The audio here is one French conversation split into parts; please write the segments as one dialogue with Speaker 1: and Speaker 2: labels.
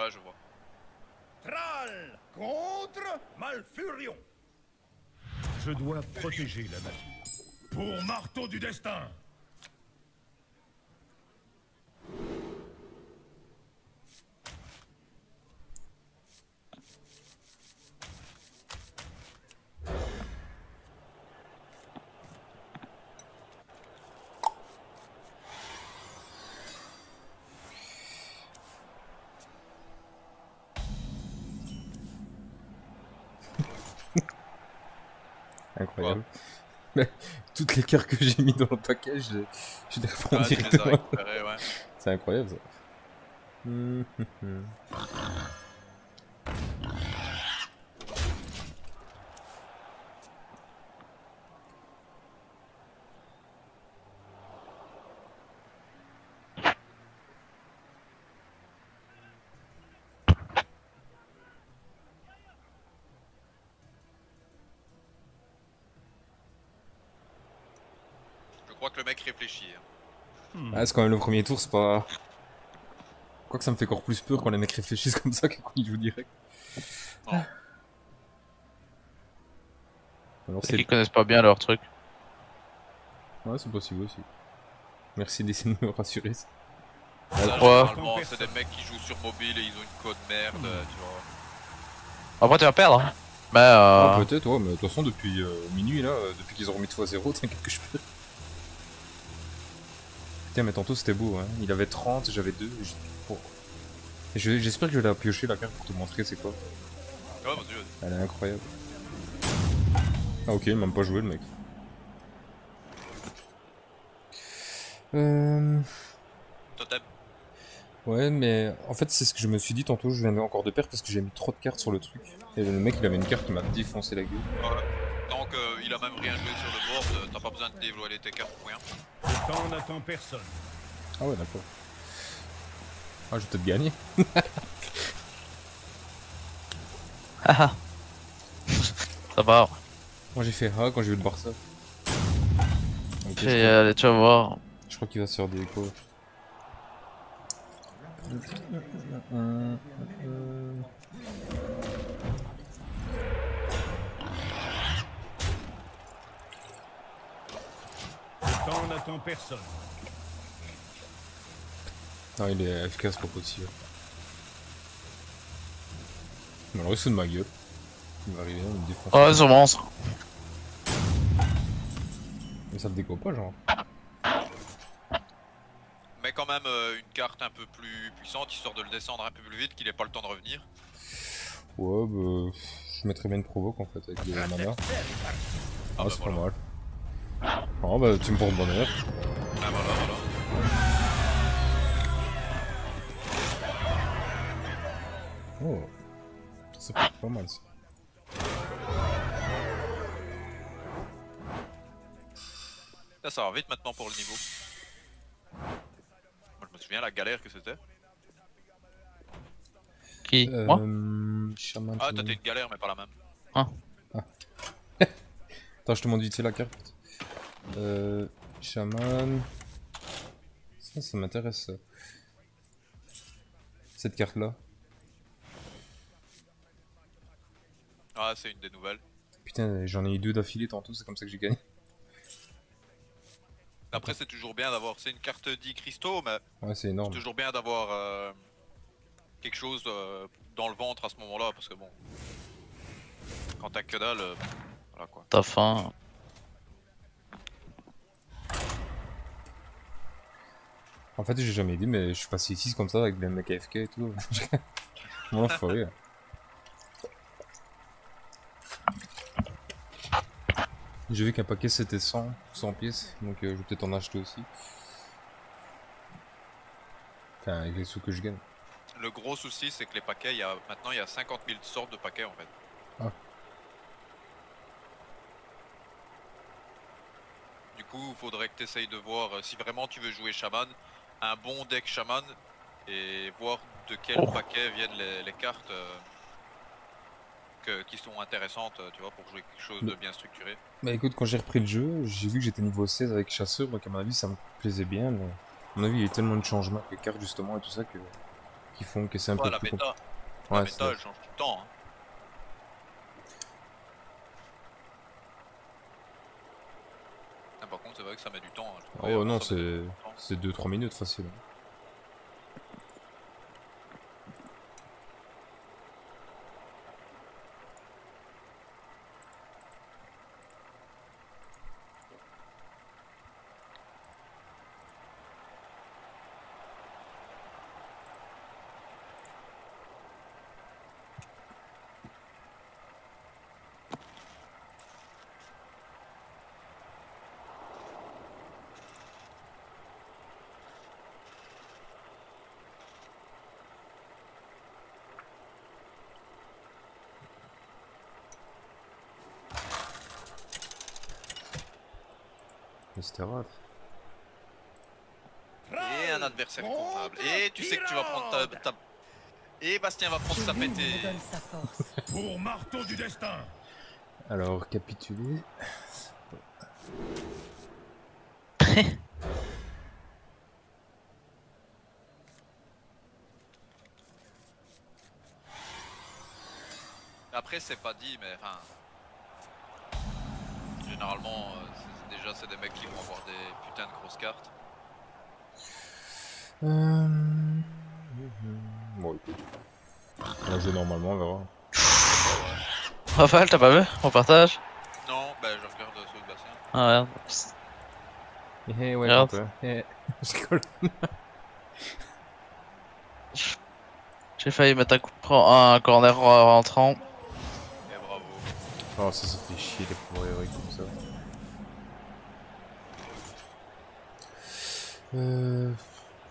Speaker 1: Ouais, je vois.
Speaker 2: Thrall contre Malfurion.
Speaker 3: Je dois protéger la nature.
Speaker 2: Pour Marteau du Destin.
Speaker 4: Incroyable. Mais toutes les cartes que j'ai mis dans le paquet, je les reprends
Speaker 1: Ah, tu les as
Speaker 4: directement.
Speaker 1: récupérées, ouais.
Speaker 4: C'est incroyable ça.
Speaker 1: Je crois que le mec réfléchit. Hein.
Speaker 4: Ah, c'est quand même le premier tour, c'est pas... Quoique ça me fait encore plus peur quand les mecs réfléchissent comme ça que quand ils jouent direct.
Speaker 1: Non.
Speaker 4: Alors
Speaker 5: C'est qu'ils connaissent pas bien leur truc.
Speaker 4: Ouais, c'est possible aussi. Merci d'essayer de me rassurer. Ça.
Speaker 1: Ça,
Speaker 5: Ouais.
Speaker 1: généralement, c'est des mecs qui jouent sur mobile et ils ont une code merde, tu vois.
Speaker 5: Après tu vas perdre. Hein. Mais
Speaker 4: Ah, peut-être, ouais, mais de toute façon, depuis minuit, là, depuis qu'ils ont remis 3-0, t'inquiète que je peux. Putain, mais tantôt c'était beau, hein. Il avait 30, j'avais 2. J'espère que je vais la piocher la carte pour te montrer c'est quoi.
Speaker 1: Oh mon dieu.
Speaker 4: Elle est incroyable. Ah, ok, même pas joué le mec.
Speaker 1: Totem.
Speaker 4: Ouais, mais en fait, c'est ce que je me suis dit tantôt. Je viens encore de perdre parce que j'ai mis trop de cartes sur le truc. Et le mec, il avait une carte qui m'a défoncé la gueule.
Speaker 1: Ouais. Tant qu'il a même rien joué sur le board, t'as pas besoin de dévoiler tes cartes pour rien.
Speaker 3: Le temps n'attend personne.
Speaker 4: Ah ouais, d'accord. Ah, je vais peut-être gagner.
Speaker 5: Haha. Ça va.
Speaker 4: Moi, j'ai fait A quand j'ai vu le Barça. Ok,
Speaker 5: Allez, tu vas voir.
Speaker 4: je crois qu'il va se faire des échos.
Speaker 3: Le temps n'attend personne.
Speaker 4: Non, il est efficace pour possible. Alors, il se fout de ma gueule. Il va arriver, il me défonce.
Speaker 5: Oh, c'est monstre.
Speaker 4: Mais ça le déco pas, genre.
Speaker 1: Mais quand même une carte un peu plus puissante, histoire de le descendre un peu plus vite, qu'il ait pas le temps de revenir.
Speaker 4: Ouais, bah. Je mettrais bien une provoque en fait avec des mana. Ah,
Speaker 1: bah
Speaker 4: c'est
Speaker 1: voilà.
Speaker 4: pas mal. Oh, bah, tu me portes bonheur.
Speaker 1: Ah voilà, voilà.
Speaker 4: Oh. C'est pas mal ça.
Speaker 1: Là, ça va vite maintenant pour le niveau. Moi, je me souviens la galère que c'était.
Speaker 5: Qui Moi
Speaker 4: Shaman.
Speaker 1: Ah, t'as une galère, mais pas la même.
Speaker 4: Attends, je te montre vite fait la carte. Shaman. Ça m'intéresse ça. Cette carte là.
Speaker 1: Ah, c'est une des nouvelles.
Speaker 4: Putain, j'en ai eu 2 d'affilée tantôt, c'est comme ça que j'ai gagné.
Speaker 1: Après, c'est toujours bien d'avoir. C'est une carte 10 cristaux, mais
Speaker 4: Ouais, c'est
Speaker 1: c'est
Speaker 4: énorme.
Speaker 1: toujours bien d'avoir quelque chose dans le ventre à ce moment-là, parce que bon. Quand t'as que dalle, voilà quoi.
Speaker 5: T'as faim.
Speaker 4: En fait, j'ai jamais dit, mais je suis passé ici comme ça avec des mecs AFK et tout. Moi, faut rire. J'ai vu qu'un paquet c'était 100 pièces, donc je vais peut-être en acheter aussi. Enfin, avec les sous que je gagne.
Speaker 1: Le gros souci, c'est que les paquets, maintenant il y a 50 000 sortes de paquets en fait.
Speaker 4: Ah.
Speaker 1: Du coup, il faudrait que tu essayes de voir si vraiment tu veux jouer chaman, un bon deck chaman et voir de quel paquet viennent les cartes qui sont intéressantes, tu vois, pour jouer quelque chose de bien structuré.
Speaker 4: Bah écoute, quand j'ai repris le jeu, j'ai vu que j'étais niveau 16 avec chasseur, donc à mon avis ça me plaisait bien, mais à mon avis il y a eu tellement de changements avec les cartes justement et tout ça que qui font que c'est un
Speaker 1: Ouais,
Speaker 4: peu
Speaker 1: la
Speaker 4: plus
Speaker 1: méta,
Speaker 4: compliqué.
Speaker 1: la
Speaker 4: Ouais,
Speaker 1: méta elle change tout le temps. Hein. Ah, par contre, c'est vrai que ça met du temps. Hein. Ouais,
Speaker 4: Oh
Speaker 1: avant,
Speaker 4: non,
Speaker 1: ça mettait du temps.
Speaker 4: c'est 2-3 minutes facile. Mais c'était rare.
Speaker 1: Et un adversaire convenable. Et tu sais que tu vas prendre ta... Et Bastien va prendre sa pétée.
Speaker 6: me donne sa force.
Speaker 2: Pour marteau du destin.
Speaker 4: Alors, capituler.
Speaker 1: Après, c'est pas dit, mais enfin... Généralement, déjà, c'est des mecs qui vont avoir des putains de grosses cartes.
Speaker 4: Bon, écoute. Là, j'ai normalement, on verra.
Speaker 5: Raphaël, t'as pas vu? On partage?
Speaker 1: Non, bah je regarde ceux de Bastien.
Speaker 5: Ah, regarde.
Speaker 4: Eh ouais,
Speaker 5: Regarde.
Speaker 4: toi. Eh, je rigole.
Speaker 5: J'ai failli mettre un corner rentrant.
Speaker 1: Et bravo.
Speaker 4: Oh, ça fait chier les pauvres héroïques comme ça.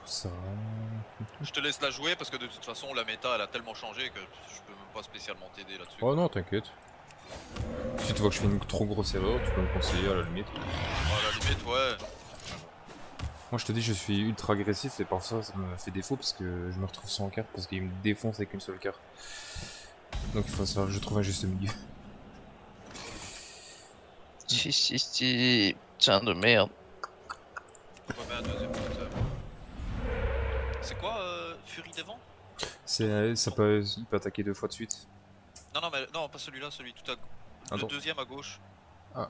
Speaker 4: Ça va.
Speaker 1: Je te laisse la jouer parce que de toute façon, la méta elle a tellement changé que je peux même pas spécialement t'aider là-dessus.
Speaker 4: Oh non, t'inquiète. Si tu vois que je fais une trop grosse erreur, tu peux me conseiller à la limite.
Speaker 1: À la limite, ouais.
Speaker 4: Moi je te dis, je suis ultra agressif et parfois ça me fait défaut parce que je me retrouve sans carte parce qu'il me défonce avec une seule carte. Donc il faut savoir que je trouve un juste milieu.
Speaker 5: Si. Tiens de merde.
Speaker 1: Pourquoi pas un deuxième totem. C'est quoi Furie des Vents?
Speaker 4: Ça peut, il peut attaquer 2 fois de suite.
Speaker 1: Non, non, mais non, pas celui-là, celui tout à gauche. Le
Speaker 4: Attends.
Speaker 1: deuxième à gauche.
Speaker 4: Ah.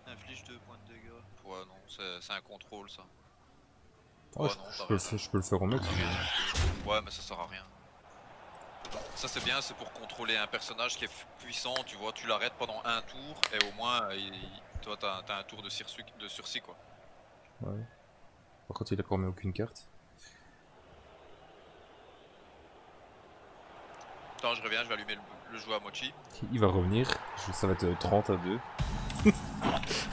Speaker 1: Inflige 2 points de dégâts. Ouais, non, c'est un contrôle ça.
Speaker 4: Oh,
Speaker 1: Ouais,
Speaker 4: je,
Speaker 1: non,
Speaker 4: je
Speaker 1: t'as
Speaker 4: peux le
Speaker 1: raison.
Speaker 4: faire, je peux le faire remettre.
Speaker 1: T'as rien. Ouais, mais ça sert à rien. Ça c'est bien, c'est pour contrôler un personnage qui est puissant, tu vois, tu l'arrêtes pendant un tour et au moins, toi t'as un tour de sursis quoi.
Speaker 4: Ouais. Par contre, il a remis aucune carte.
Speaker 1: Attends, je reviens, je vais allumer le jeu à Mochi.
Speaker 4: Il va revenir, ça va être 30 à 2.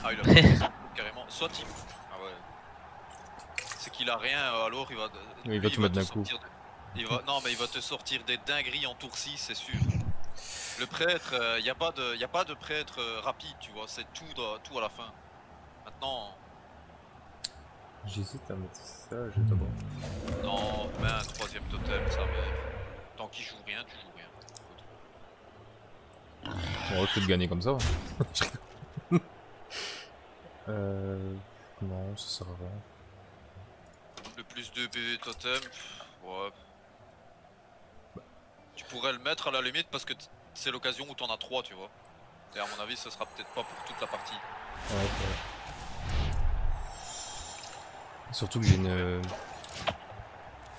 Speaker 1: Ah, il a pas ça, carrément. Soit il... Ah ouais. C'est qu'il a rien, alors il va...
Speaker 4: Oui, il va tout mettre d'un coup.
Speaker 1: Non, mais il va te sortir des dingueries en tour 6, c'est sûr. Le prêtre, il n'y a pas de prêtre rapide, tu vois, c'est tout à la fin. Maintenant...
Speaker 4: J'hésite à mettre ça, je vais d'abord.
Speaker 1: Non, mets un troisième totem, ça mère. Tant qu'il joue rien, tu joues rien.
Speaker 4: On va peut-être gagner comme ça. Non, ça sert à rien.
Speaker 1: Le plus 2 PV totem, ouais. Tu pourrais le mettre à la limite parce que c'est l'occasion où t'en as 3, tu vois. Et à mon avis, ce sera peut-être pas pour toute la partie.
Speaker 4: Ouais. Surtout que j'ai une...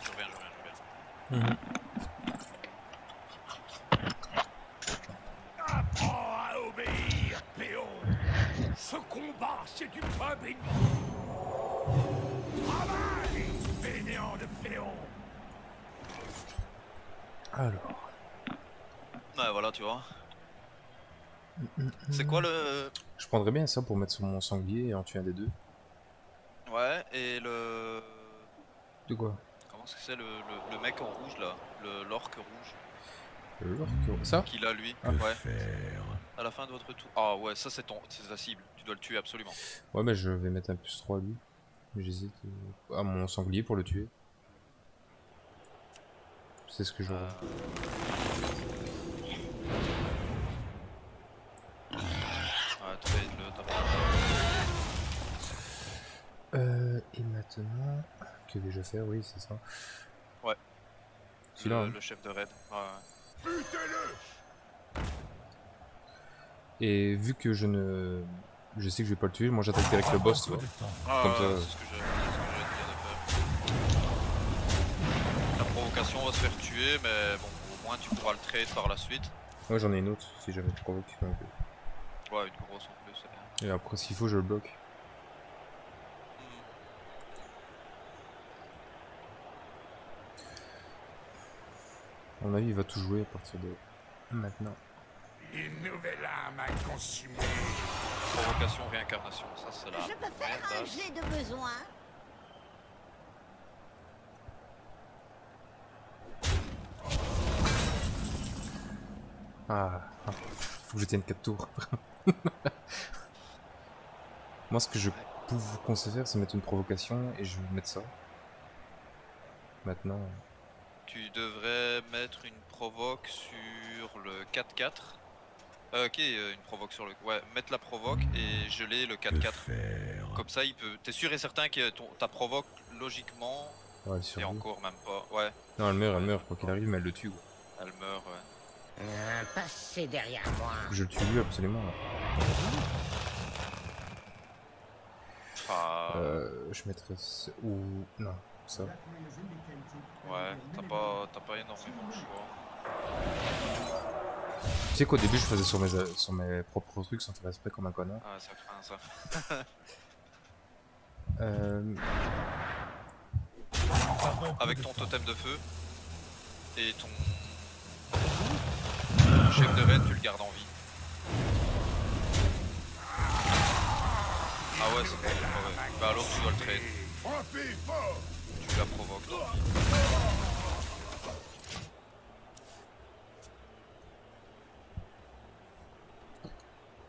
Speaker 1: Je reviens.
Speaker 2: Apprends à obéir, Péon. Ce combat, c'est du pain béni. Travaille, fainéant de Péon.
Speaker 4: Alors...
Speaker 1: Ouais, voilà, tu vois. C'est quoi le...
Speaker 4: Je prendrais bien ça pour mettre sur mon sanglier et en tuer un des deux.
Speaker 1: Ouais, et le...
Speaker 4: De quoi?
Speaker 1: Comment est-ce que c'est le mec en rouge là? L'orque rouge
Speaker 4: L'orque, ça?
Speaker 1: qu'il a lui.
Speaker 4: Ah.
Speaker 1: Ouais.
Speaker 2: Faire.
Speaker 1: À la fin de votre tour. Ah ouais, ça c'est ta cible. Tu dois le tuer absolument.
Speaker 4: Ouais, mais je vais mettre un plus 3 à lui. J'hésite à mon sanglier pour le tuer. C'est ce que je vois.
Speaker 1: Ouais, trade-le, t'as pas...
Speaker 4: Et maintenant... Que vais-je faire? Oui, c'est ça. Celui-là, hein.
Speaker 1: Le chef de raid. Ouais.
Speaker 2: Butez-le.
Speaker 4: Et vu que je sais que je vais pas le tuer, moi j'attaque direct le boss, tu vois.
Speaker 1: Ah,
Speaker 4: Comme ça.
Speaker 1: c'est ce que j'ai dit de faire. La provocation va se faire tuer, mais bon, au moins tu pourras le trade par la suite.
Speaker 4: Ouais, j'en ai une autre si jamais tu provoques. Donc,
Speaker 1: Ouais, une grosse en plus, c'est bien.
Speaker 4: et après, s'il faut, je le bloque. À mon avis, il va tout jouer à partir de maintenant.
Speaker 2: Une nouvelle âme à consumer.
Speaker 1: Provocation, réincarnation, ça c'est la
Speaker 6: Je peux faire
Speaker 1: première
Speaker 6: un
Speaker 1: tâche.
Speaker 6: jet de besoin.
Speaker 4: Ah, faut que je tienne 4 tours. Moi, ce que je vous conseille de faire, c'est mettre une provocation et je vais mettre ça. Maintenant,
Speaker 1: Tu devrais mettre une provoque sur le 4-4. Ok, une provoque sur le... Ouais, mettre la provoque et geler le 4-4. Comme ça, il peut... T'es sûr et certain que ta provoque, logiquement,
Speaker 4: ouais,
Speaker 1: et
Speaker 4: sur lui.
Speaker 1: encore même pas... Ouais,
Speaker 4: Non, elle meurt, quoi qu'il arrive, mais elle le tue. Quoi.
Speaker 1: elle meurt, ouais.
Speaker 6: Passez derrière moi.
Speaker 4: Faut que je le tue lui, absolument. Là.
Speaker 1: Ah,
Speaker 4: Je mettrais... Ou... Non, ça.
Speaker 1: ouais, t'as pas énormément de choix.
Speaker 4: Tu sais qu'au début, je faisais sur mes propres trucs sans faire respect comme un connard.
Speaker 1: Ah, ça craint ça. Avec ton totem de feu et ton chef de raid, tu le gardes en vie. Ah ouais, c'est bon. Ouais. Bah alors tu dois le trade.
Speaker 2: Frappez fort.
Speaker 1: Tu la provoques, tant pis.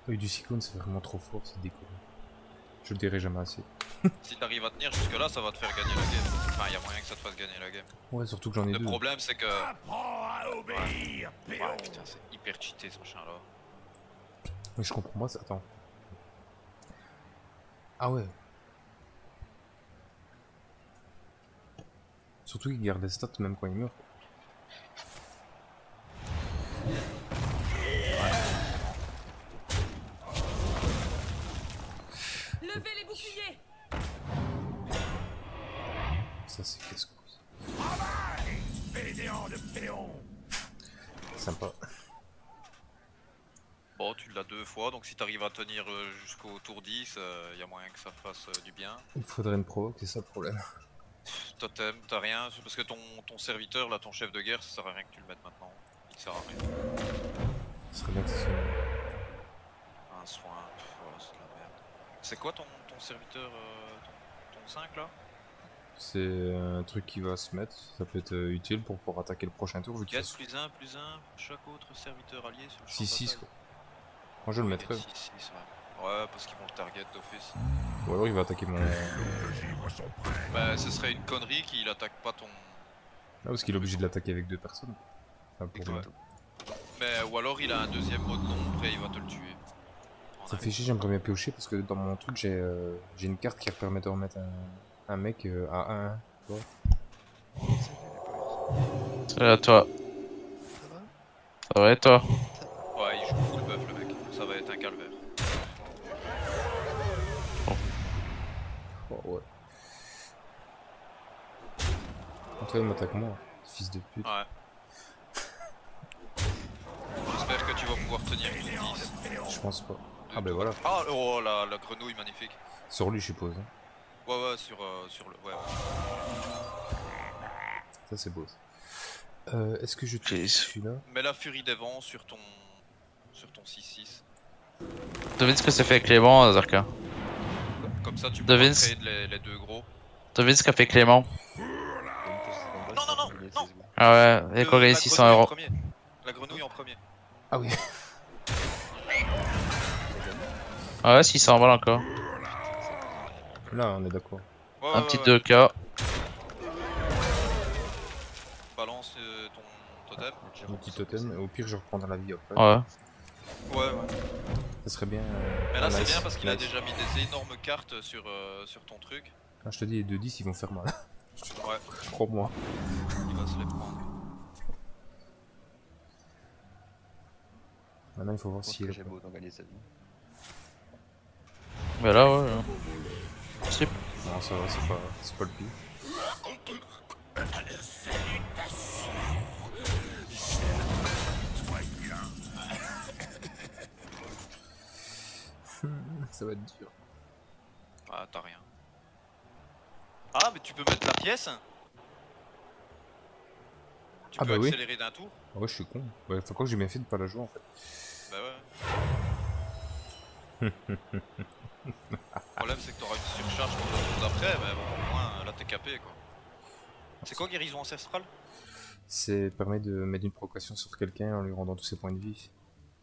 Speaker 4: Oui, du cyclone, c'est vraiment trop fort, c'est déconné. Je le dirai jamais assez.
Speaker 1: Si t'arrives à tenir jusque là, ça va te faire gagner la game. Enfin, y a moyen que ça te fasse gagner la game.
Speaker 4: Ouais, surtout que j'en ai
Speaker 1: Le
Speaker 4: deux.
Speaker 1: problème, c'est que...
Speaker 2: Apprends à obéir, péon.
Speaker 1: Ouais, putain, c'est hyper cheaté ce machin là.
Speaker 4: Mais je comprends pas ça. Attends. Ah ouais. Surtout qu'il garde les stats même quand il meurt.
Speaker 7: Levez les boucliers.
Speaker 4: Ça c'est casse-couille.
Speaker 2: Travail, fainéant de péon.
Speaker 4: Sympa.
Speaker 1: Bon, tu l'as 2 fois, donc si t'arrives à tenir jusqu'au tour 10, y a moyen que ça fasse du bien.
Speaker 4: Il faudrait une provoque, c'est ça le problème.
Speaker 1: Totem, t'as rien, parce que ton serviteur, là, ton chef de guerre, ça sert à rien que tu le mettes maintenant. Il sert à rien.
Speaker 4: Ce serait bien que ça soit...
Speaker 1: Un soin, voilà, c'est de la merde. C'est quoi ton serviteur, ton 5 là?
Speaker 4: C'est un truc qui va se mettre, ça peut être utile pour pouvoir attaquer le prochain tour vu que
Speaker 1: Get
Speaker 4: ça...
Speaker 1: plus 1, chaque autre serviteur allié sur le champ
Speaker 4: 6-6
Speaker 1: de
Speaker 4: quoi. Moi je le mettrais.
Speaker 1: 6-6, ouais, parce qu'ils vont le target d'office.
Speaker 4: Ou alors il va attaquer mon... Ah
Speaker 1: Bah, ce serait une connerie qu'il attaque pas ton...
Speaker 4: parce qu'il est obligé de l'attaquer avec 2 personnes. Enfin, pour
Speaker 1: Ouais.
Speaker 4: moi.
Speaker 1: Mais, ou alors il a un deuxième mode d'ombre et il va te le tuer.
Speaker 4: Ça fait chier, j'aimerais bien piocher parce que dans mon truc j'ai une carte qui permet de remettre un mec à 1-1. Tu vois.
Speaker 5: Salut à toi. Ça va et toi?
Speaker 1: Ouais, il joue full buff le mec, ça va être un calvaire.
Speaker 4: Oh, ouais. En tout cas il m'attaque moi, fils de pute.
Speaker 1: Ouais. J'espère que tu vas pouvoir tenir ton 10.
Speaker 4: Je pense pas. Ah ben voilà.
Speaker 1: Ah, oh la grenouille magnifique.
Speaker 4: Sur lui je suppose. Hein.
Speaker 1: Ouais, sur le... Ouais.
Speaker 4: Ça c'est beau. Est-ce que je tue
Speaker 5: Jeez.
Speaker 4: celui-là?
Speaker 1: Mets la furie des vents sur ton 6-6.
Speaker 5: Devine ce que c'est fait Clément, Zarka.
Speaker 1: Comme ça tu peux
Speaker 5: Devine.
Speaker 1: trade les deux gros.
Speaker 5: Devine ce qu'a fait Clément.
Speaker 1: Non.
Speaker 5: Ah ouais, il a
Speaker 1: La
Speaker 5: gagné
Speaker 1: grenouille
Speaker 5: 600
Speaker 1: en
Speaker 5: euros.
Speaker 1: premier. La grenouille en premier.
Speaker 4: Ah oui.
Speaker 5: Ah ouais, 600 balles encore.
Speaker 4: Là on est d'accord.
Speaker 1: Ouais,
Speaker 5: Un
Speaker 1: ouais,
Speaker 5: petit
Speaker 1: ouais.
Speaker 5: 2K.
Speaker 1: Balance ton totem.
Speaker 4: Mon petit totem, et au pire je reprends dans la vie après.
Speaker 5: Ouais.
Speaker 1: Ouais.
Speaker 4: Ça serait bien.
Speaker 1: Mais là
Speaker 4: ah,
Speaker 1: c'est
Speaker 4: nice,
Speaker 1: bien parce qu'il a
Speaker 4: nice.
Speaker 1: déjà mis des énormes cartes sur ton truc.
Speaker 4: Ah, je te dis, les 2-10 ils vont faire mal.
Speaker 1: Ouais,
Speaker 4: Crois-moi.
Speaker 1: il va se les prendre.
Speaker 4: Maintenant, il faut voir
Speaker 5: Je pense
Speaker 4: si
Speaker 5: que
Speaker 4: elle
Speaker 5: j'aime autant gagner sa vie.
Speaker 8: Mais là, ouais. Si.
Speaker 4: Non, ça va, c'est pas le pire. Ça va être dur.
Speaker 1: Ah, t'as rien. Ah, mais tu peux mettre la pièce. Tu
Speaker 4: Ah
Speaker 1: peux
Speaker 4: bah oui.
Speaker 1: accélérer d'un tour.
Speaker 4: Ah ouais, je suis con. Bah, faut quoi que j'ai bien fait de pas la jouer en fait.
Speaker 1: Bah ouais. Le problème c'est que t'auras une surcharge pour le tour d'après, mais bon, au moins là t'es capé quoi. C'est quoi guérison ancestrale?
Speaker 4: C'est permet de mettre une provocation sur quelqu'un en lui rendant tous ses points de vie.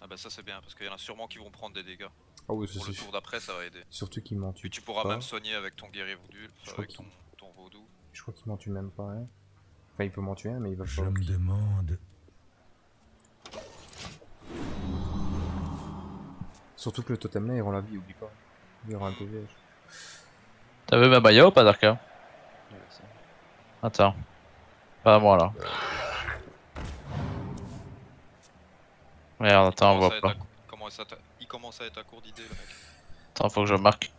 Speaker 1: Ah bah ça c'est bien, parce qu'il y en a sûrement qui vont prendre des dégâts.
Speaker 4: Ah oui, ça
Speaker 1: Pour le
Speaker 4: c'est
Speaker 1: tour d'après ça va aider.
Speaker 4: surtout qu'il m'en tue
Speaker 1: Puis tu pourras
Speaker 4: pas.
Speaker 1: même soigner avec ton guerrier voodoo,
Speaker 4: Je
Speaker 1: enfin,
Speaker 4: crois
Speaker 1: avec
Speaker 4: qu'il-
Speaker 1: ton vaudou.
Speaker 4: Je crois qu'il m'en tue même pas un. Enfin, il peut m'en tuer un, mais il va
Speaker 3: Je
Speaker 4: falloir
Speaker 3: me
Speaker 4: qu'il-
Speaker 3: demande.
Speaker 4: Surtout que le totem là, il rend la vie, oublie pas. Il rend un PV.
Speaker 8: T'as vu ma Maya ou pas, Darka?
Speaker 5: Ouais, ça.
Speaker 8: Attends. Pas à moi là. Merde, attends, on voit pas.
Speaker 1: Il commence à être à court d'idées le mec.
Speaker 8: Attends, faut que je marque.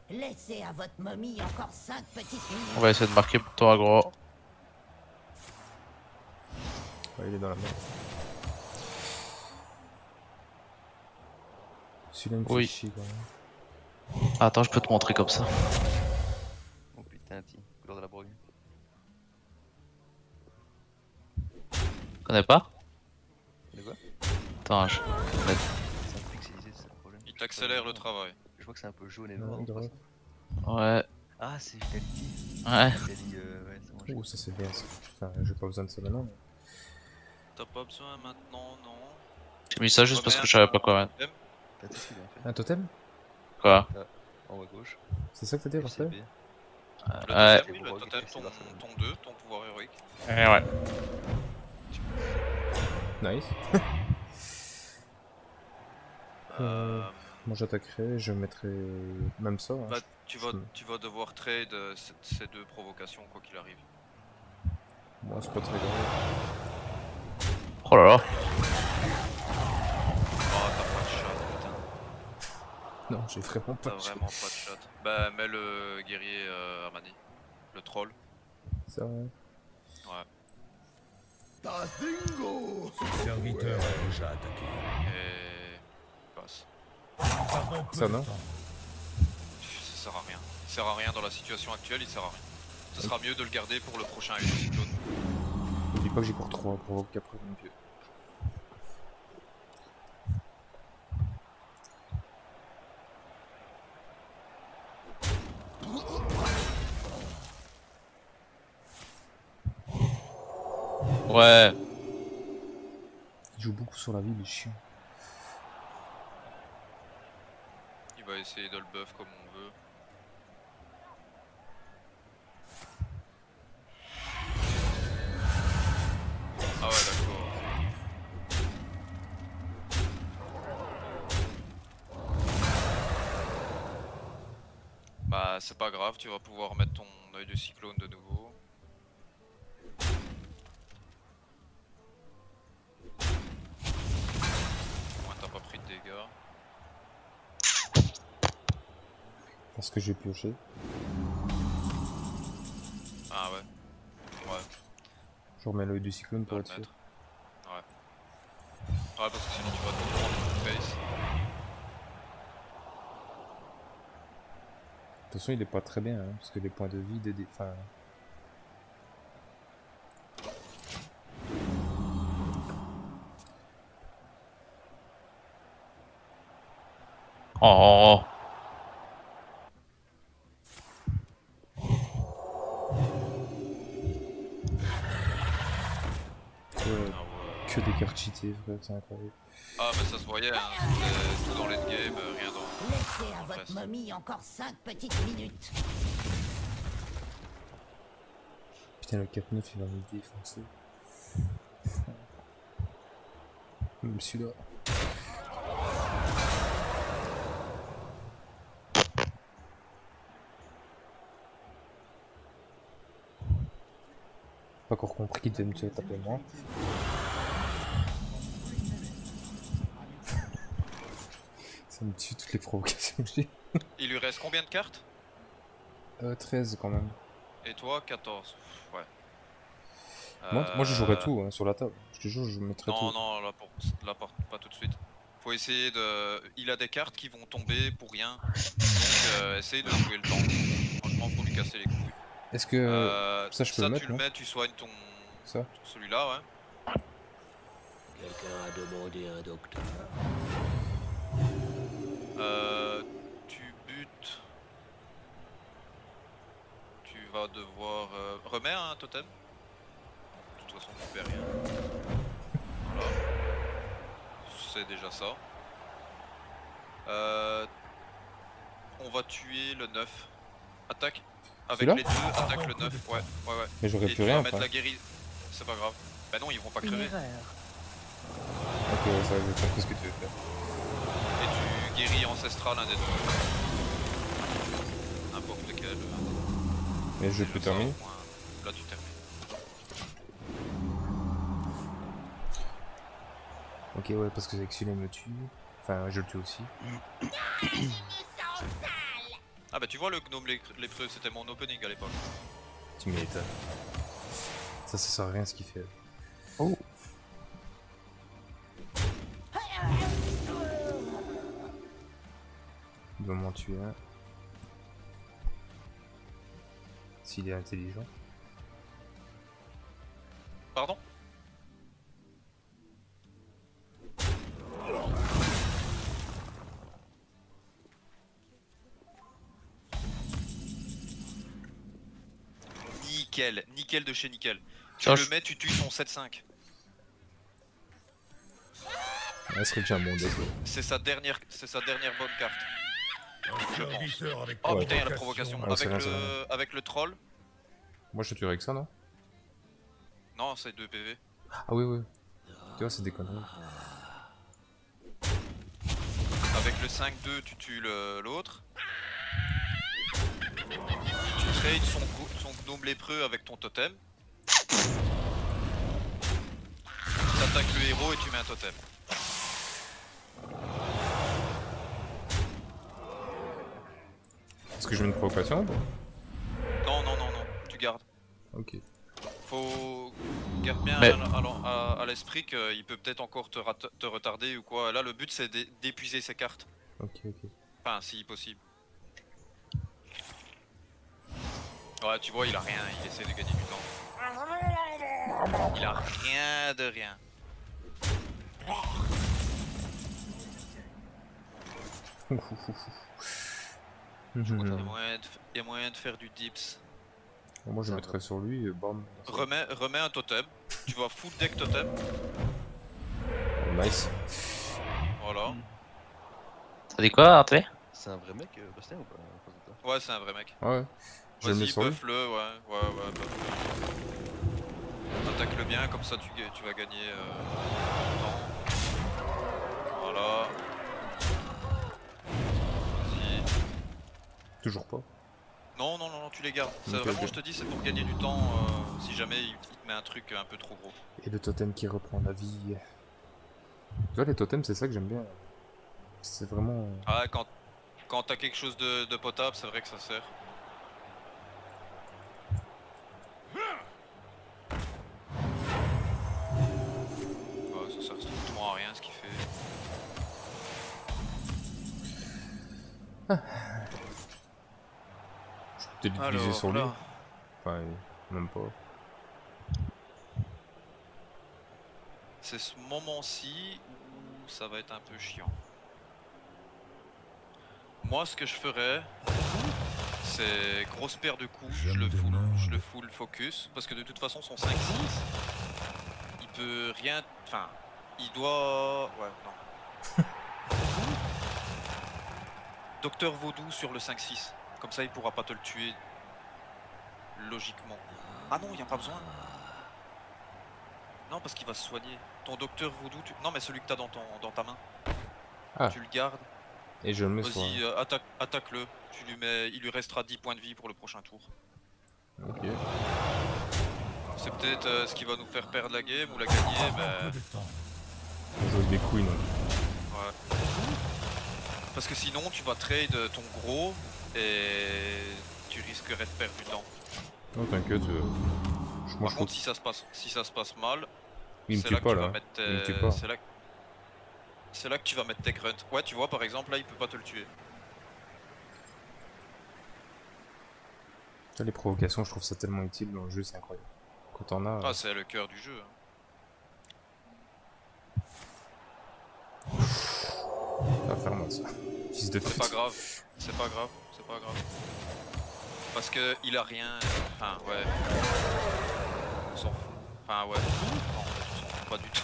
Speaker 6: Laissez à votre momie encore 5 petites minutes.
Speaker 8: On va essayer de marquer pour toi, gros.
Speaker 4: Ouais, il est dans la merde. Celui-là, il me fait
Speaker 8: Oui.
Speaker 4: chier quand même.
Speaker 8: Attends, je peux te montrer comme ça.
Speaker 5: Oh putain, couleur de la brogue.
Speaker 8: Connais pas?
Speaker 5: De quoi?
Speaker 8: Attends, je...
Speaker 5: C'est un peu pixelisé, c'est le problème.
Speaker 1: Il t'accélère le travail.
Speaker 5: Je vois que c'est un peu jaune et
Speaker 4: Ouais,
Speaker 5: noir.
Speaker 4: grave.
Speaker 8: Ouais.
Speaker 5: Ah, c'est Vitality.
Speaker 8: Ouais.
Speaker 5: Vitality, ouais, c'est bon.
Speaker 4: Oh, ça c'est bien ça. Enfin, j'ai pas besoin de ça maintenant. Mais...
Speaker 1: T'as pas besoin maintenant, non.
Speaker 8: J'ai mis ça juste parce que je savais pas quoi mettre.
Speaker 5: T'as tout ce qu'il a fait.
Speaker 4: Un totem?
Speaker 8: Quoi?
Speaker 5: En haut à gauche.
Speaker 4: C'est ça que t'as dit, Raphaël?
Speaker 5: FCB.
Speaker 1: Le
Speaker 8: Ouais.
Speaker 1: totem, oui, le totem, ton 2, ton pouvoir héroïque.
Speaker 8: Ouais.
Speaker 4: Nice. Moi j'attaquerai, je mettrai même ça. Hein.
Speaker 1: Bah, tu vas devoir trade ces deux provocations quoi qu'il arrive.
Speaker 4: Moi c'est pas très grave.
Speaker 8: Oh là là.
Speaker 1: Oh, t'as pas de shot, putain.
Speaker 4: Non, j'ai vraiment pas
Speaker 1: T'as
Speaker 4: de
Speaker 1: vraiment pas de shot. Bah, mets le guerrier Amani. Le troll.
Speaker 4: ça. Ouais.
Speaker 1: Ouais.
Speaker 3: Serviteur a déjà attaqué.
Speaker 1: Et. passe.
Speaker 3: Pardon, peu
Speaker 4: Ça,
Speaker 3: de
Speaker 4: non
Speaker 3: temps.
Speaker 1: Ça sert à rien. Il sert à rien dans la situation actuelle, il sert à rien. Ce sera mieux de le garder pour le prochain cyclone.
Speaker 4: N'oublie pas que j'ai pour 3 provoques après mon vieux.
Speaker 8: Ouais.
Speaker 4: Il joue beaucoup sur la vie, il est chiant.
Speaker 1: Il va essayer de le buff comme on veut. Ah ouais d'accord. Bah c'est pas grave, tu vas pouvoir mettre ton œil de cyclone de nouveau. Au moins t'as pas pris de dégâts.
Speaker 4: Parce que j'ai pioché.
Speaker 1: Ah ouais. Ouais,
Speaker 4: Je remets l'œil du cyclone
Speaker 1: on
Speaker 4: pour
Speaker 1: va
Speaker 4: être
Speaker 1: le
Speaker 4: sûr.
Speaker 1: mettre. Ouais. Ouais parce que sinon tu vas te prendre full face.
Speaker 4: De toute façon il est pas très bien, hein, parce que les points de vie des... Enfin...
Speaker 8: Oh.
Speaker 4: Que des cartes cheatées, frère, c'est incroyable.
Speaker 1: Ah mais ça se voyait, hein. C'était tout dans l'endgame, rien dans...
Speaker 6: Laissez à
Speaker 1: le
Speaker 6: votre
Speaker 1: reste.
Speaker 6: momie encore 5 petites minutes.
Speaker 4: Putain, le 4-9 il va me défoncer. Même celui-là. Pas encore compris qu'il devait me tuer taper moi. Ça me tue toutes les provocations que j'ai.
Speaker 1: Il lui reste combien de cartes?
Speaker 4: 13 quand même.
Speaker 1: Et toi 14. Ouais.
Speaker 4: Moi je jouerais tout hein, sur la table. Je te jure, je mettrais
Speaker 1: Non,
Speaker 4: tout.
Speaker 1: non, là, pas tout de suite. Faut essayer de... Il a des cartes qui vont tomber pour rien. Donc essaye de jouer le temps. Franchement, faut lui casser les couilles.
Speaker 4: Est-ce que ça je peux le mettre,
Speaker 1: tu le
Speaker 4: non?
Speaker 1: mets, tu soignes ton...
Speaker 4: Ça
Speaker 1: Celui-là, ouais.
Speaker 2: Quelqu'un a demandé un docteur.
Speaker 1: Tu butes... Tu vas devoir... Remets un totem. De toute façon, tu fais rien. Voilà. C'est déjà ça. On va tuer le 9. Attaque. Avec
Speaker 4: Celui-là
Speaker 1: les deux, attaque le 9. Ouais, ouais, ouais.
Speaker 4: Mais j'aurais
Speaker 1: Et
Speaker 4: plus
Speaker 1: tu vas
Speaker 4: rien
Speaker 1: mettre
Speaker 4: après.
Speaker 1: la guérison. C'est pas grave. Bah non, ils vont pas
Speaker 7: Une
Speaker 1: crever.
Speaker 7: erreur.
Speaker 4: Ok, ouais, ça j'ai compris ce que tu veux faire.
Speaker 1: Et tu guéris ancestral un des deux. N'importe lequel.
Speaker 4: Et je peux
Speaker 1: Ça,
Speaker 4: terminer.
Speaker 1: au moins, là tu termines.
Speaker 4: Ok, ouais, parce que avec celui-là il me tue. Enfin, je le tue aussi.
Speaker 1: Ah bah tu vois, le gnome lépreux, c'était mon opening à l'époque.
Speaker 4: Tu m'étonnes. Ça sert à rien ce qu'il fait.
Speaker 5: Oh.
Speaker 4: Il va m'en tuer un. S'il est intelligent.
Speaker 1: Pardon? Nickel, nickel de chez nickel. Tu
Speaker 8: Change.
Speaker 1: le mets, tu tues son 7-5.
Speaker 4: Ça serait déjà un bon deck.
Speaker 1: C'est sa dernière bonne carte.
Speaker 3: Un serviteur avec
Speaker 1: Oh putain, il y a la provocation.
Speaker 4: Ouais, c'est rien, c'est
Speaker 1: Avec le troll.
Speaker 4: Moi je te tuerais avec ça, non?
Speaker 1: Non, c'est 2 PV.
Speaker 4: Ah oui, oui. Tu vois, c'est des conneries.
Speaker 1: Avec le 5-2, tu tues l'autre. Tu trades son gnome lépreux avec ton totem. T'attaques le héros et tu mets un totem.
Speaker 4: Est-ce que je mets une provocation ou pas?
Speaker 1: Non, non, non, non, tu gardes.
Speaker 4: Ok.
Speaker 1: Faut garde bien
Speaker 8: Mais-
Speaker 1: à l'esprit qu'il peut peut-être encore te retarder ou quoi. Là, le but c'est d'épuiser ses cartes.
Speaker 4: Ok, ok.
Speaker 1: Enfin, si possible. Ouais, tu vois, il a rien, il essaie de gagner du temps. Il a rien de rien. Il y a moyen de faire du dips.
Speaker 4: Moi je mettrais sur lui et bam.
Speaker 1: Remets un totem. Tu vas full deck totem.
Speaker 4: Nice.
Speaker 1: Voilà.
Speaker 8: T'as dit quoi, Arte?
Speaker 5: C'est un vrai mec, Bastien ou pas?
Speaker 1: Ouais, c'est un vrai mec.
Speaker 4: Ouais. Je le mets
Speaker 1: Vas-y,
Speaker 4: sur lui.
Speaker 1: buff-le, ouais, buff-le. Attaque-le bien, comme ça tu vas gagner du temps. Voilà. Vas-y.
Speaker 4: Toujours pas.
Speaker 1: Non, non, non, non, tu les gardes.
Speaker 4: Ok,
Speaker 1: Vraiment,
Speaker 4: ok.
Speaker 1: je te dis, c'est pour gagner du temps si jamais il te met un truc un peu trop gros.
Speaker 4: Et le totem qui reprend la vie. Tu vois, les totems, c'est ça que j'aime bien. C'est vraiment.
Speaker 1: Ah, quand t'as quelque chose de potable, c'est vrai que ça sert. Ouais, ça sert strictement à rien ce qu'il fait.
Speaker 4: Je peux peut-être l'utiliser sur lui.
Speaker 1: là.
Speaker 4: Enfin, même pas.
Speaker 1: C'est ce moment-ci où ça va être un peu chiant. Moi, ce que je ferais, c'est grosse paire de coups,
Speaker 3: Je me
Speaker 1: je
Speaker 3: demande.
Speaker 1: le full focus, parce que de toute façon, son 5-6, il peut rien... Enfin, il doit... Ouais, non. Docteur Vaudou sur le 5-6, comme ça il pourra pas te le tuer logiquement. Ah non, il a pas besoin. Non, parce qu'il va se soigner. Ton docteur Voodoo, non mais celui que t'as dans ta main.
Speaker 4: Ah.
Speaker 1: Tu le gardes.
Speaker 4: Et je le mets sur.
Speaker 1: Vas-y, attaque-le. Tu lui mets, il lui restera 10 points de vie pour le prochain tour.
Speaker 4: Ok.
Speaker 1: C'est peut-être ce qui va nous faire perdre la game ou la gagner.
Speaker 3: Peu
Speaker 1: Ben,
Speaker 3: de temps.
Speaker 4: On joue avec des queens.
Speaker 1: ouais. Parce que sinon tu vas trade ton gros et tu risquerais de perdre du temps.
Speaker 4: Non, t'inquiète. Moi,
Speaker 1: Par contre, si ça se passe mal,
Speaker 4: il me
Speaker 1: c'est
Speaker 4: tue
Speaker 1: là que
Speaker 4: pas
Speaker 1: tu
Speaker 4: là.
Speaker 1: vas mettre
Speaker 4: Il me tue
Speaker 1: tes...
Speaker 4: pas.
Speaker 1: C'est là que tu vas mettre tes grunts. Ouais, tu vois, par exemple, là, il peut pas te le tuer.
Speaker 4: Là, les provocations, je trouve ça tellement utile dans le jeu, c'est incroyable. Quand t'en as.
Speaker 1: Ah, c'est le cœur du jeu.
Speaker 4: Ça va faire mal ça. Fils de
Speaker 1: C'est
Speaker 4: pute.
Speaker 1: pas grave, c'est pas grave, c'est pas grave. Parce que il a rien. Enfin, ouais. On s'en fout. Enfin, ouais. Non, en fait, on s'en fout pas du tout.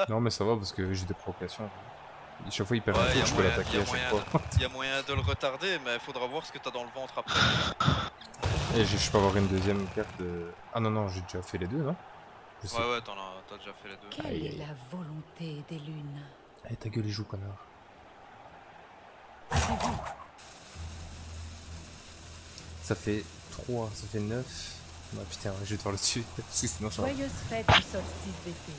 Speaker 4: Non, mais ça va parce que j'ai des provocations. Et chaque fois, il perd un
Speaker 1: Ouais,
Speaker 4: tour, je peux l'attaquer à chaque fois.
Speaker 1: y a moyen de le retarder, mais il faudra voir ce que t'as dans le ventre après.
Speaker 4: Et je peux avoir une deuxième carte de. Ah non, non, j'ai déjà fait les deux, non? Je sais.
Speaker 1: Ouais, t'as déjà fait les deux.
Speaker 6: Quelle
Speaker 4: Aïe,
Speaker 6: est
Speaker 4: aïe.
Speaker 6: la volonté des lunes?
Speaker 4: Allez, ta gueule et joue, connard. Ça fait 3, ça fait 9. Bah putain, je vais devoir le tuer. Parce que sinon, ça va.
Speaker 6: Joyeuse fête du solstice d'été.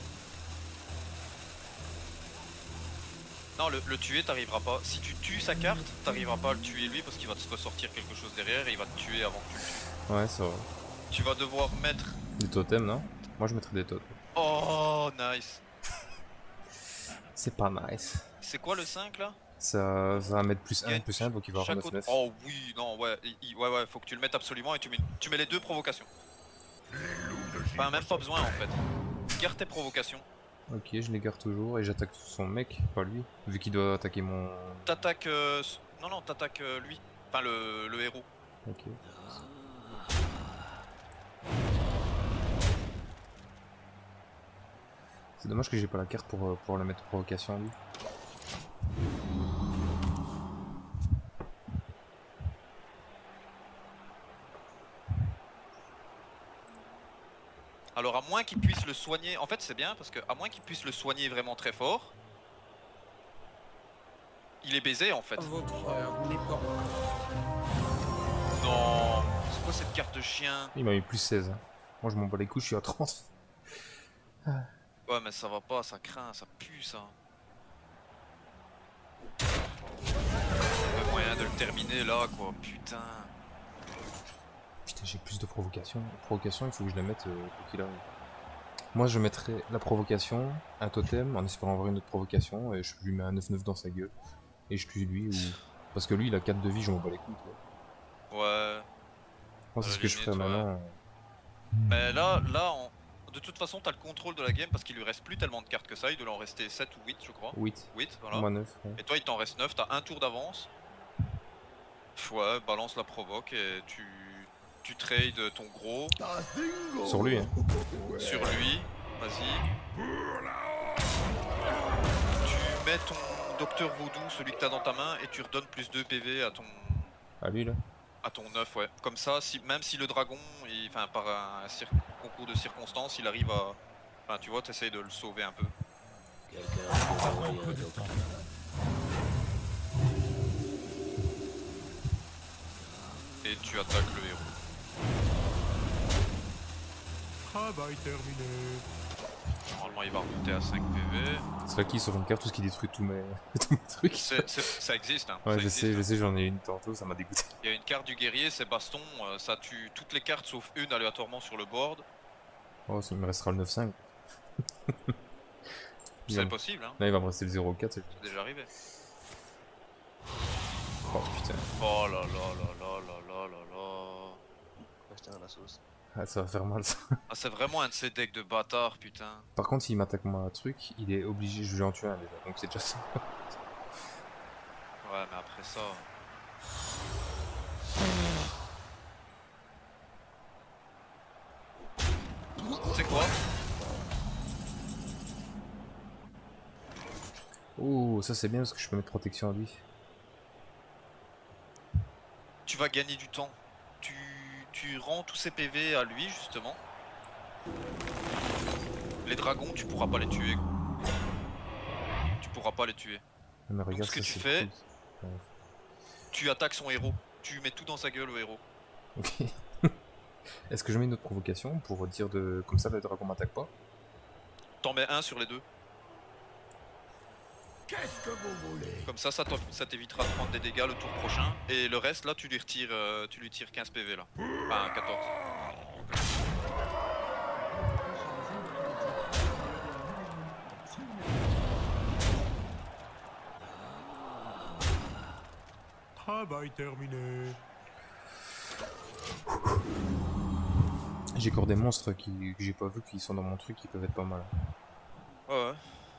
Speaker 1: Non, le tuer, t'arriveras pas. Si tu tues sa carte, t'arriveras pas à le tuer lui parce qu'il va te ressortir quelque chose derrière et il va te tuer avant que tu le tues.
Speaker 4: Ouais, ça va.
Speaker 1: Tu vas devoir mettre.
Speaker 4: Des totems, non? Moi, je mettrais des totems.
Speaker 1: Oh, nice.
Speaker 4: C'est pas nice.
Speaker 1: C'est quoi le 5 là?
Speaker 4: Ça va mettre plus
Speaker 1: Il y a
Speaker 4: 1, plus 1, donc il va avoir
Speaker 1: chaque
Speaker 4: 9-9.
Speaker 1: autre- Oh oui, non, ouais, ouais, faut que tu le mettes absolument et tu mets les deux provocations. Enfin, même pas besoin en fait. Garde tes provocations.
Speaker 4: Ok, je les garde toujours et j'attaque son mec, pas lui. Vu qu'il doit attaquer mon.
Speaker 1: T'attaques. Non, t'attaques lui. Enfin, le héros.
Speaker 4: Ok. C'est dommage que j'ai pas la carte pour la mettre provocation lui.
Speaker 1: Alors, à moins qu'il puisse le soigner. En fait, c'est bien parce que, à moins qu'il puisse le soigner vraiment très fort, il est baisé en fait.
Speaker 2: Votre heure n'est pas
Speaker 1: Non, c'est quoi cette carte de chien?
Speaker 4: Il m'a mis plus 16. Hein. Moi je m'en bats les couilles, je suis à 30.
Speaker 1: Ouais, mais ça va pas, ça craint, ça pue ça. Le moyen de le terminer là, quoi, putain.
Speaker 4: Putain, j'ai plus de provocation. Provocation, il faut que je la mette quoi qu'il arrive. Moi je mettrais la provocation, un totem, en espérant avoir une autre provocation, et je lui mets un 9-9 dans sa gueule. Et je tue lui ou. Parce que lui il a 4 de vie, je m'en bats les couilles. Quoi.
Speaker 1: Ouais.
Speaker 4: Moi c'est
Speaker 1: À
Speaker 4: ce
Speaker 1: la
Speaker 4: que je ferais
Speaker 1: limite, ouais.
Speaker 4: maintenant.
Speaker 1: Mais là, de toute façon, t'as le contrôle de la game parce qu'il lui reste plus tellement de cartes que ça. Il doit en rester 7 ou 8, je crois.
Speaker 4: 8.
Speaker 1: 8, voilà.
Speaker 4: Moi 9. Ouais.
Speaker 1: Et toi, il t'en reste 9, t'as un tour d'avance. Ouais, balance la provoque et tu trades ton gros
Speaker 4: Sur lui, hein.
Speaker 1: sur lui. Vas-y. Tu mets ton docteur vaudou, celui que t'as dans ta main, et tu redonnes plus 2 PV à ton.
Speaker 4: À lui là.
Speaker 1: À ton 9, ouais. Comme ça, même si le dragon, enfin par un concours de circonstances, il arrive à. Enfin, tu vois, t'essayes de le sauver un peu. Et tu attaques le héros.
Speaker 3: Travail terminé.
Speaker 1: Normalement, il va remonter à 5 PV.
Speaker 4: C'est là qui sur une carte, tout ce qui détruit tous mes, tous mes trucs.
Speaker 1: Ça existe, hein.
Speaker 4: Ouais,
Speaker 1: Ça
Speaker 4: je
Speaker 1: existe,
Speaker 4: sais, j'en ai une tantôt, ça m'a dégoûté.
Speaker 1: Il y a une carte du guerrier, c'est baston, ça tue toutes les cartes sauf une aléatoirement sur le board.
Speaker 4: Oh, ça me restera le 9-5.
Speaker 1: C'est possible, hein.
Speaker 4: Là, il va me rester le 0-4.
Speaker 1: C'est déjà arrivé.
Speaker 4: Oh putain.
Speaker 1: Oh là là là là là là là là.
Speaker 5: Acheter la sauce.
Speaker 4: Ah, ça va faire mal ça.
Speaker 1: Ah, c'est vraiment un de ces decks de bâtards, putain.
Speaker 4: Par contre, s'il m'attaque moi un truc, il est obligé, je vais en tuer un déjà, donc c'est déjà ça.
Speaker 1: Ouais, mais après ça. Tu sais quoi?
Speaker 4: Oh, ça c'est bien parce que je peux mettre protection à lui.
Speaker 1: Tu vas gagner du temps. Tu rends tous ces PV à lui, justement. Les dragons, tu pourras pas les tuer. Tu pourras pas les tuer.
Speaker 4: Mais regarde,
Speaker 1: ce que
Speaker 4: ça,
Speaker 1: tu
Speaker 4: c'est
Speaker 1: fais-
Speaker 4: cool. Ouais.
Speaker 1: Tu attaques son héros. Tu mets tout dans sa gueule au héros.
Speaker 4: Ok. Est-ce que je mets une autre provocation pour dire de comme ça le dragon m'attaque pas?
Speaker 1: T'en mets un sur les deux.
Speaker 2: Qu'est-ce que vous voulez?
Speaker 1: Comme ça t'évitera de prendre des dégâts le tour prochain. Et le reste, là, tu lui tires 15 PV là. Enfin, 14.
Speaker 3: Travail terminé.
Speaker 4: J'ai encore des monstres que j'ai pas vu qui sont dans mon truc qui peuvent être pas mal.
Speaker 1: Ouais.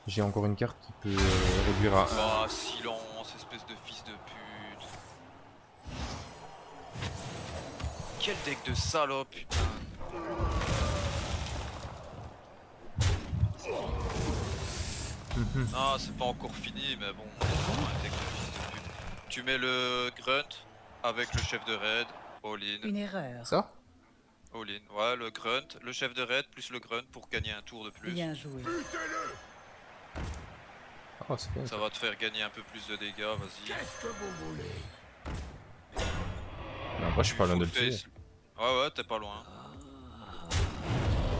Speaker 4: J'ai encore une carte qui peut réduire à 1.
Speaker 1: Ah, silence, espèce de fils de pute. Quel deck de salope, putain. Ah, c'est pas encore fini, mais bon, c'est vraiment un deck de fils de pute. Tu mets le grunt avec le chef de raid, all-in.
Speaker 7: Une erreur.
Speaker 4: Ça?
Speaker 1: All-in, ouais, le grunt, le chef de raid plus le grunt pour gagner un tour de plus.
Speaker 7: Bien joué.
Speaker 2: Butez-le!
Speaker 4: Oh, c'est bien.
Speaker 1: Ça va te faire gagner un peu plus de dégâts, vas-y.
Speaker 2: Qu'est-ce que vous voulez?
Speaker 4: Mais après, je suis pas loin de le tuer.
Speaker 1: Ouais, ouais, t'es pas loin.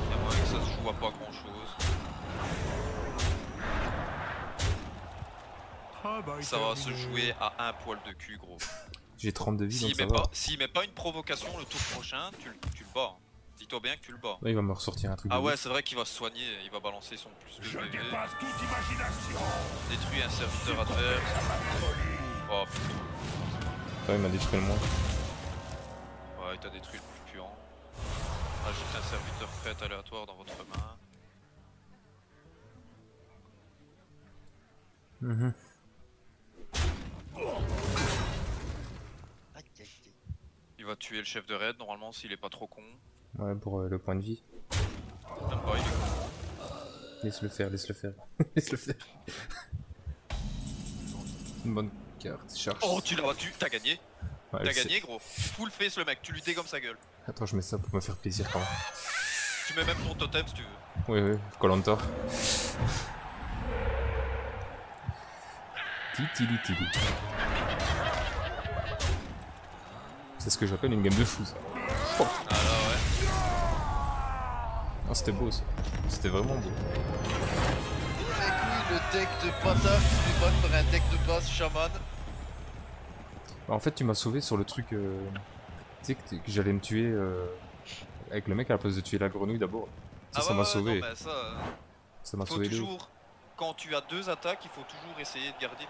Speaker 1: Y'a moyen que ça se joue à pas grand chose.
Speaker 3: Travail
Speaker 1: Ça va se
Speaker 3: terminé.
Speaker 1: jouer à un poil de cul, gros.
Speaker 4: J'ai 32 vies, donc
Speaker 1: S'il
Speaker 4: ça
Speaker 1: met,
Speaker 4: va.
Speaker 1: met pas une provocation le tour prochain, tu le bats. Dis-toi bien que tu le bats.
Speaker 4: Là, il va me ressortir un truc.
Speaker 1: Ah
Speaker 4: de
Speaker 1: ouais,
Speaker 4: ouf.
Speaker 1: c'est vrai qu'il va se soigner, il va balancer son plus de
Speaker 2: Je
Speaker 1: PV.
Speaker 2: dépasse toute imagination.
Speaker 1: Détruit un serviteur adverse. Oh putain.
Speaker 4: Ouais, il m'a détruit le moins.
Speaker 1: Ouais, il t'a détruit le plus puant. Ajoute un serviteur prêt aléatoire dans votre main.
Speaker 4: Mhm.
Speaker 1: Il va tuer le chef de raid normalement s'il est pas trop con.
Speaker 4: Ouais, pour le point de vie.
Speaker 1: Même pas, il est con.
Speaker 4: Laisse-le faire, laisse-le faire. Laisse-le faire. Une bonne carte. Charge.
Speaker 1: Oh, tu l'as battu, t'as gagné.
Speaker 4: Ouais,
Speaker 1: T'as
Speaker 4: je sais.
Speaker 1: gagné, gros. Full face le mec, tu lui dégommes sa gueule.
Speaker 4: Attends, je mets ça pour me faire plaisir quand même.
Speaker 1: Tu mets même ton totem si tu veux.
Speaker 4: Oui, oui, Koh-Lanta. Titili tili. C'est ce que j'appelle une game de fou, ça. Oh.
Speaker 1: Ah là, ouais.
Speaker 4: Oh, c'était beau, ça. C'était vraiment beau.
Speaker 1: Mec, oui, le deck de bâtard qui se débat par un deck de base chaman.
Speaker 4: Bah, en fait, tu m'as sauvé sur le truc. Tu sais que j'allais me tuer avec le mec à la place de tuer la grenouille d'abord. Ça m'a sauvé.
Speaker 1: Non, mais ça
Speaker 4: Ça m'a
Speaker 1: faut
Speaker 4: sauvé de ouf.
Speaker 1: toujours, quand tu as deux attaques, il faut toujours essayer de garder